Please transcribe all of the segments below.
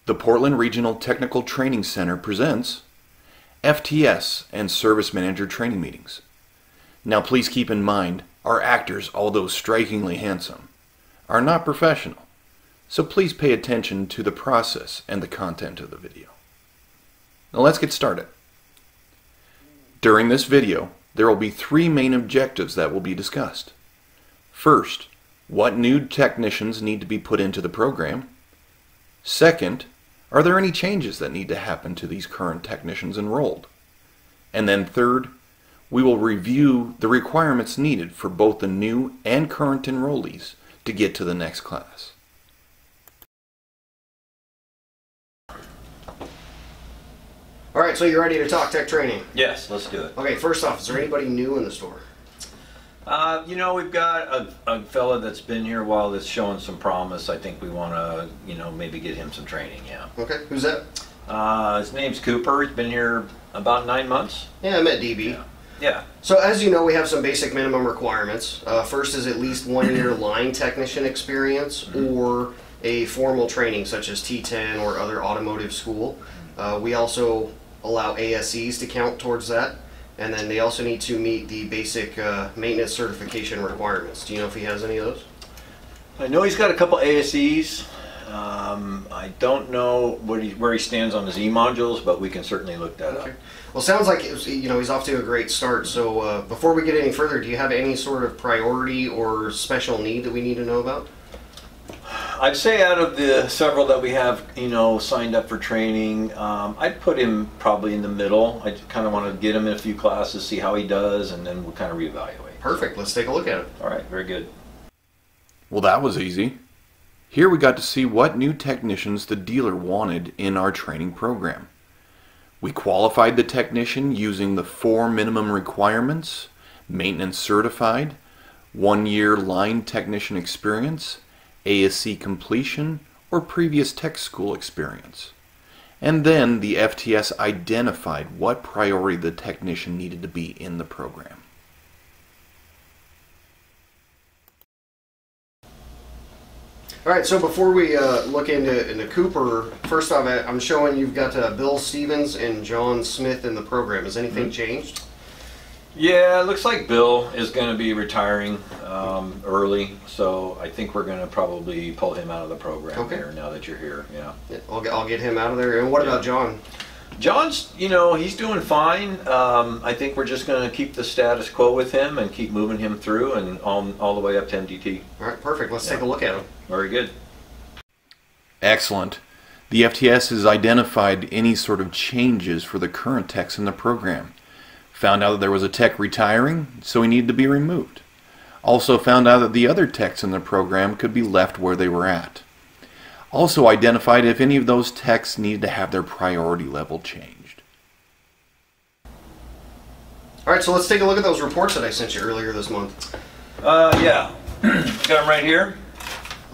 The Portland Regional Technical Training Center presents FTS and Service Manager training meetings. Now please keep in mind, our actors, although strikingly handsome, are not professional, so please pay attention to the process and the content of the video. Now let's get started. During this video, there will be three main objectives that will be discussed. First, what new technicians need to be put into the program. Second, are there any changes that need to happen to these current technicians enrolled? And then third, we will review the requirements needed for both the new and current enrollees to get to the next class. Alright, so you're ready to talk tech training? Yes, let's do it. Okay, first off, is there anybody new in the store? We've got a fella that's been here a while that's showing some promise. I think we want to, maybe get him some training, yeah. Okay, who's that? His name's Cooper. He's been here about 9 months. Yeah, I met DB. Yeah. So as you know, we have some basic minimum requirements. First is at least 1 year line technician experience or a formal training such as T-10 or other automotive school. We also allow ASEs to count towards that. And then they also need to meet the basic maintenance certification requirements. Do you know if he has any of those? I know he's got a couple ASEs. I don't know where he stands on his E-modules, but we can certainly look that up. Well, sounds like he's off to a great start. So before we get any further, do you have any sort of priority or special need that we need to know about? I'd say out of the several that we have, signed up for training, I'd put him probably in the middle. I kind of want to get him in a few classes, see how he does, and then we'll kind of reevaluate. Perfect. Let's take a look at it. All right. Very good. Well, that was easy. Here we got to see what new technicians the dealer wanted in our training program. We qualified the technician using the 4 minimum requirements: maintenance certified, 1 year line technician experience, ASE completion, or previous tech school experience. And then the FTS identified what priority the technician needed to be in the program. Alright, so before we look into Cooper, first off, I'm showing you've got Bill Stevens and John Smith in the program. Has anything changed? Yeah, it looks like Bill is going to be retiring early, so I think we're going to probably pull him out of the program here now that you're here. Yeah, I'll get him out of there. And what about John? John's, he's doing fine. I think we're just going to keep the status quo with him and keep moving him through and all the way up to MDT. All right, perfect. Let's take a look at him. Very good. Excellent. The FTS has identified any sort of changes for the current techs in the program. Found out that there was a tech retiring, so he needed to be removed. Also found out that the other techs in the program could be left where they were at. Also identified if any of those techs needed to have their priority level changed. Alright, so let's take a look at those reports that I sent you earlier this month. Yeah. Got them right here.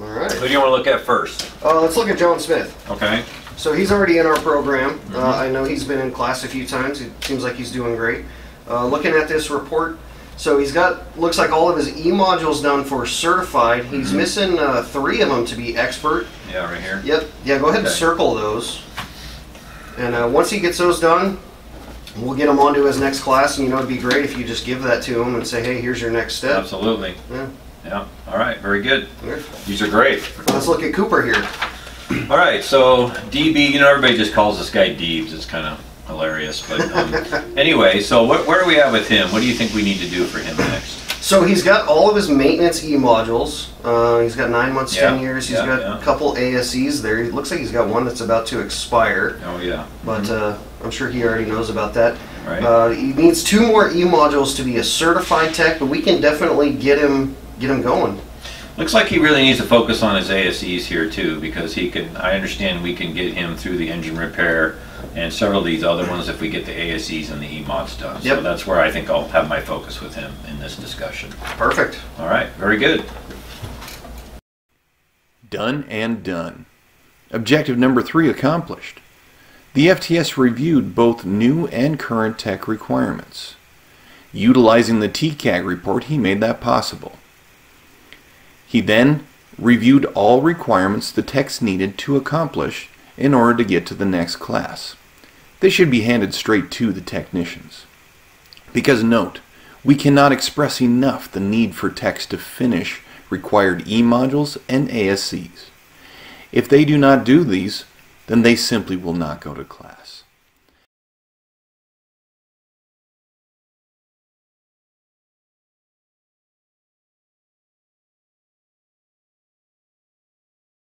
Alright. Who do you want to look at first? Let's look at John Smith. Okay. So he's already in our program. I know he's been in class a few times. It seems like he's doing great. Looking at this report, so he's got, looks like all of his E-modules done for certified. He's missing 3 of them to be expert. Yeah, right here. Yep. Yeah, go ahead and circle those. And once he gets those done, we'll get him on to his next class. And it'd be great if you just give that to him and say, hey, here's your next step. Absolutely. Yeah. Yeah. All right. Very good. Good. These are great. Let's look at Cooper here. All right, so DB, everybody just calls this guy Deebs. It's kind of hilarious, but anyway, so where are we at with him? What do you think we need to do for him next? So he's got all of his maintenance E-modules. He's got 9 months, 10 years. He's got a couple ASEs there. It looks like he's got one that's about to expire. Oh yeah. But I'm sure he already knows about that. Right. He needs 2 more E-modules to be a certified tech, but we can definitely get him going. Looks like he really needs to focus on his ASEs here too, because I understand we can get him through the engine repair and several of these other ones if we get the ASEs and the E-mods done. Yep. So that's where I think I'll have my focus with him in this discussion. Perfect. All right, very good. Done and done. Objective number 3 accomplished. The FTS reviewed both new and current tech requirements. Utilizing the T-CAG report, he made that possible. He then reviewed all requirements the techs needed to accomplish in order to get to the next class. They should be handed straight to the technicians. Because note, we cannot express enough the need for techs to finish required E-modules and ASCs. If they do not do these, then they simply will not go to class.